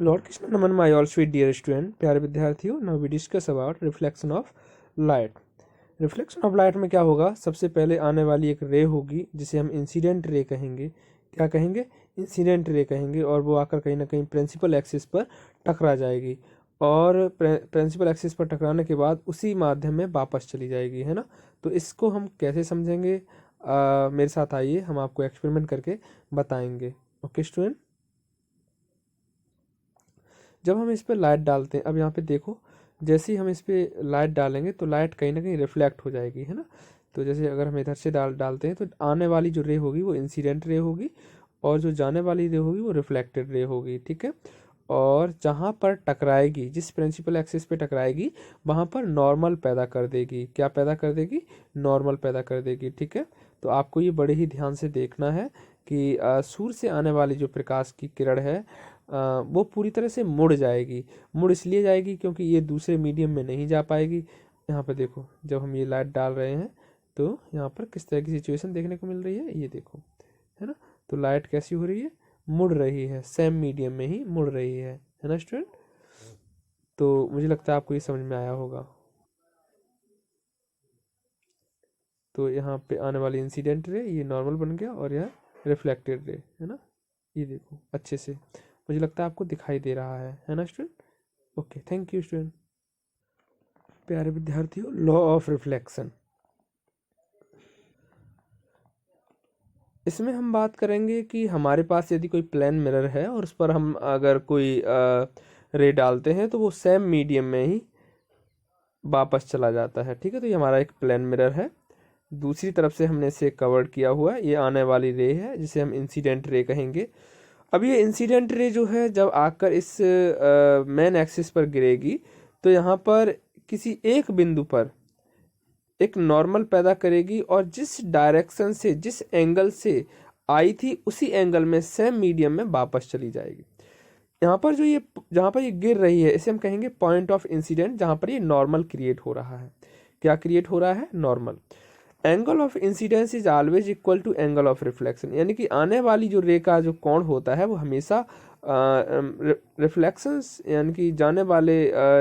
Lord Krishna नमन my all sweet dear student, प्यारे विद्यार्थियों, now we discuss about reflection of light. Reflection of light में क्या होगा, सबसे पहले आने वाली एक रे होगी जिसे हम इंसिडेंट रे कहेंगे। क्या कहेंगे? इंसिडेंट रे कहेंगे। और वो आकर कहीं ना कहीं प्रिंसिपल एक्सिस पर टकरा जाएगी और प्रिंसिपल एक्सिस पर टकराने के बाद उसी माध्यम में वापस चली जाएगी, है ना। तो इसको हम कैसे समझेंगे, मेरे साथ आइए, हम आपको एक्सपेरिमेंट करके बताएंगे। ओके स्टूडेंट, जब हम इस पर लाइट डालते हैं, अब यहाँ पे देखो, जैसे ही हम इस पर लाइट डालेंगे तो लाइट कहीं ना कहीं रिफ्लेक्ट हो जाएगी, है ना। तो जैसे अगर हम इधर से डालते हैं तो आने वाली जो रे होगी वो इंसिडेंट रे होगी और जो जाने वाली रे होगी वो रिफ्लेक्टेड रे होगी, ठीक है। और जहाँ पर टकराएगी, जिस प्रिंसिपल एक्सिस पे टकराएगी वहाँ पर नॉर्मल पैदा कर देगी। क्या पैदा कर देगी? नॉर्मल पैदा कर देगी, ठीक है। तो आपको ये बड़े ही ध्यान से देखना है कि सूर्य से आने वाली जो प्रकाश की किरण है वो पूरी तरह से मुड़ जाएगी। मुड़ इसलिए जाएगी क्योंकि ये दूसरे मीडियम में नहीं जा पाएगी। यहाँ पर देखो, जब हम ये लाइट डाल रहे हैं तो यहाँ पर किस तरह की सिचुएशन देखने को मिल रही है, ये देखो, है ना। तो लाइट कैसी हो रही है? मुड़ रही है, सेम मीडियम में ही मुड़ रही है ना स्टूडेंट। तो मुझे लगता है आपको ये समझ में आया होगा। तो यहाँ पे आने वाली इंसिडेंट रे ये नॉर्मल बन गया और यह रिफ्लेक्टेड रे, है ना। ये देखो अच्छे से, मुझे लगता है आपको दिखाई दे रहा है ना student. Okay, thank you student. प्यारे विद्यार्थियों, लॉ ऑफ रिफ्लेक्शन, इसमें हम बात करेंगे कि हमारे पास यदि कोई प्लेन मिरर है और उस पर हम अगर कोई रे डालते हैं तो वो सेम मीडियम में ही वापस चला जाता है, ठीक है। तो ये हमारा एक प्लेन मिरर है, दूसरी तरफ से हमने इसे कवर्ड किया हुआ है, ये आने वाली रे है जिसे हम इंसिडेंट रे कहेंगे। अब ये इंसिडेंट रे जो है जब आकर इस मेन एक्सिस पर गिरेगी तो यहाँ पर किसी एक बिंदु पर एक नॉर्मल पैदा करेगी और जिस डायरेक्शन से, जिस एंगल से आई थी उसी एंगल में सेम मीडियम में वापस चली जाएगी। यहाँ पर जो ये, जहाँ पर ये गिर रही है इसे हम कहेंगे पॉइंट ऑफ इंसिडेंट, जहाँ पर ये नॉर्मल क्रिएट हो रहा है। क्या क्रिएट हो रहा है? Normal. Angle of incidence is always equal to angle of reflection, यानी कि आने वाली जो रे का जो कोण होता है वो हमेशा रिफ्लेक्शंस यानी कि जाने वाले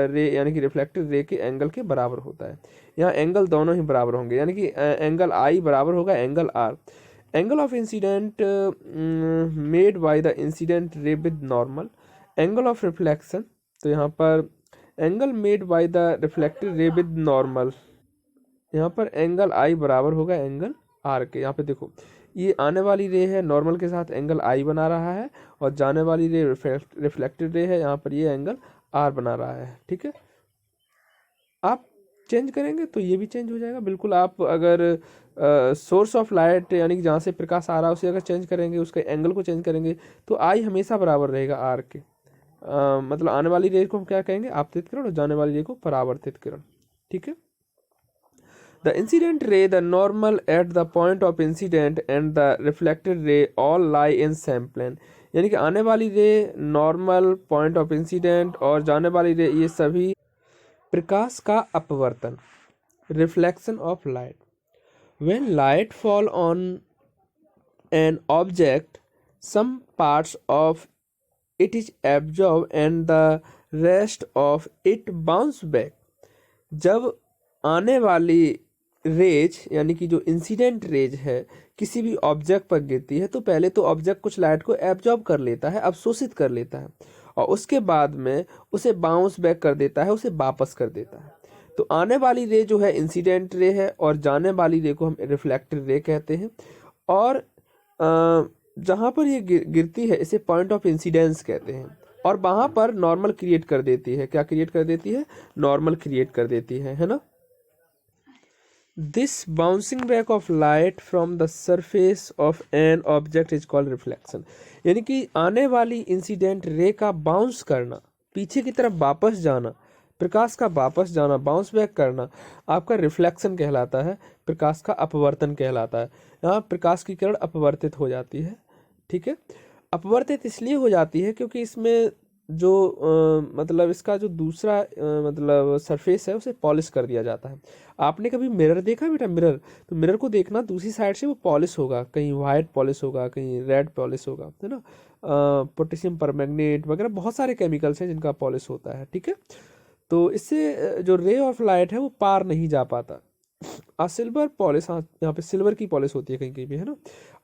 रे यानी कि रिफ्लेक्टेड रे के एंगल के बराबर होता है। यहाँ एंगल दोनों ही बराबर होंगे, यानी कि एंगल आई बराबर होगा angle R. Angle of incident made by the incident ray with normal, angle of reflection, तो यहाँ पर angle made by the reflected ray with normal, यहाँ पर एंगल आई बराबर होगा एंगल आर के। यहाँ पे देखो, ये आने वाली रे है, नॉर्मल के साथ एंगल आई बना रहा है, और जाने वाली रे रिफ्लेक्टेड रे है, यहाँ पर ये एंगल आर बना रहा है, ठीक है। आप चेंज करेंगे तो ये भी चेंज हो जाएगा बिल्कुल। आप अगर सोर्स ऑफ लाइट यानी कि जहाँ से प्रकाश आ रहा है उसे अगर चेंज करेंगे, उसके एंगल को चेंज करेंगे तो आई हमेशा बराबर रहेगा आर के। मतलब आने वाली रे को हम क्या कहेंगे? आपतित किरण, और जाने वाली रे को परावर्तित किरण, ठीक है। The incident ray, the normal at the point of incident and the reflected ray all lie in same plane, यानी कि आने वाली रे, नॉर्मल, पॉइंट ऑफ इंसिडेंट और जाने वाली रे, ये सभी प्रकाश का अपवर्तन, reflection of light. When light fall on an object, some parts of it is absorbed and the rest of it bounce back। जब आने वाली रेज यानी कि जो इंसिडेंट रेज है किसी भी ऑब्जेक्ट पर गिरती है तो पहले तो ऑब्जेक्ट कुछ लाइट को एब्जॉर्ब कर लेता है, अवशोषित कर लेता है, और उसके बाद में उसे बाउंस बैक कर देता है, उसे वापस कर देता है। तो आने वाली रे जो है इंसिडेंट रे है और जाने वाली रे को हम रिफ्लेक्टेड रे कहते हैं। और जहाँ पर ये गिरती है इसे पॉइंट ऑफ इंसिडेंस कहते हैं, और वहाँ पर नॉर्मल क्रिएट कर देती है। क्या क्रिएट कर देती है? नॉर्मल क्रिएट कर देती है ना। This bouncing back of light from the surface of an object is called reflection, यानी कि आने वाली इंसिडेंट रे का बाउंस करना, पीछे की तरफ वापस जाना, प्रकाश का वापस जाना, बाउंस बैक करना, आपका रिफ्लेक्शन कहलाता है, प्रकाश का अपवर्तन कहलाता है। यहाँ प्रकाश की किरण अपवर्तित हो जाती है, ठीक है। अपवर्तित इसलिए हो जाती है क्योंकि इसमें जो मतलब इसका जो दूसरा मतलब सरफेस है उसे पॉलिश कर दिया जाता है। आपने कभी मिरर देखा बेटा? मिरर, तो मिरर को देखना, दूसरी साइड से वो पॉलिश होगा, कहीं वाइट पॉलिश होगा, कहीं रेड पॉलिश होगा, है ना। पोटेशियम परमैंगनेट वगैरह बहुत सारे केमिकल्स हैं जिनका पॉलिश होता है, ठीक है। तो इससे जो रे ऑफ लाइट है वो पार नहीं जा पाता। आ सिल्वर पॉलिश, हाँ यहाँ पे सिल्वर की पॉलिश होती है कहीं कहीं भी, है ना।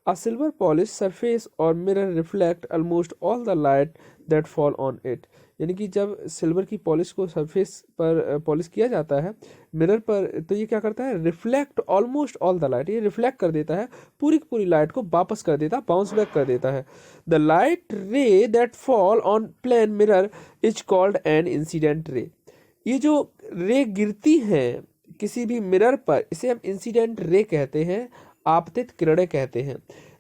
A silver polished surface or mirror reflect almost all the light that fall on it। यानी कि जब सिल्वर की पॉलिश को सरफेस पर पॉलिश किया जाता है मिरर पर, तो ये क्या करता है, reflect almost all the light, ये रिफ्लेक्ट कर देता है पूरी की पूरी लाइट को, वापस कर देता है, बाउंस बैक कर देता है। The light ray that fall on plane mirror is called an incident ray. ये जो रे गिरती हैं किसी भी मिरर पर, इसे हम इंसिडेंट रे कहते हैं, आपतित किरणें कहते हैं।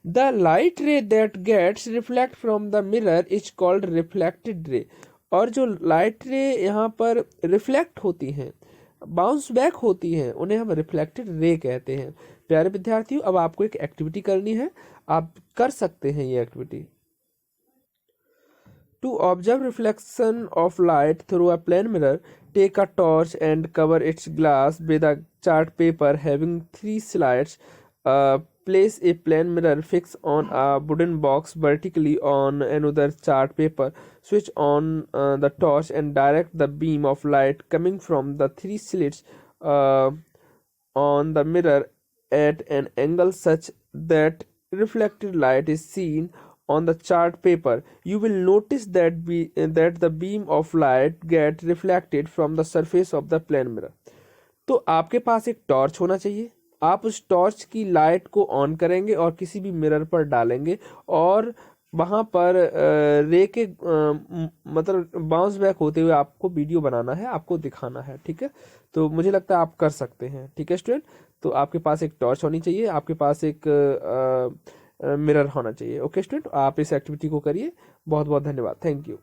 The light ray that gets reflect from the mirror is called reflected ray. और जो लाइट रे यहाँ पर रिफ्लेक्ट होती हैं, बाउंस बैक होती हैं, उन्हें हम रिफ्लेक्टेड रे कहते हैं। प्यारे विद्यार्थियों, अब आपको एक एक्टिविटी करनी है, आप कर सकते हैं ये activity. To observe reflection of light through a plane mirror, take a torch and cover its glass with a chart paper having 3 slits. Place a plane mirror fixed on a wooden box vertically on another chart paper. Switch on the torch and direct the beam of light coming from the 3 slits on the mirror at an angle such that reflected light is seen on the chart paper. You will notice that the beam of light get reflected from the surface of the plane mirror। तो आपके पास एक torch होना चाहिए, आप उस torch की light को on करेंगे और किसी भी मिरर पर डालेंगे, और वहाँ पर रे के मतलब बाउंस बैक होते हुए आपको वीडियो बनाना है, आपको दिखाना है, ठीक है। तो मुझे लगता है आप कर सकते हैं, ठीक है स्टूडेंट। तो आपके पास एक टॉर्च होनी चाहिए, आपके पास एक मिरर होना चाहिए। ओके स्टूडेंट, आप इस एक्टिविटी को करिए। बहुत बहुत धन्यवाद, थैंक यू।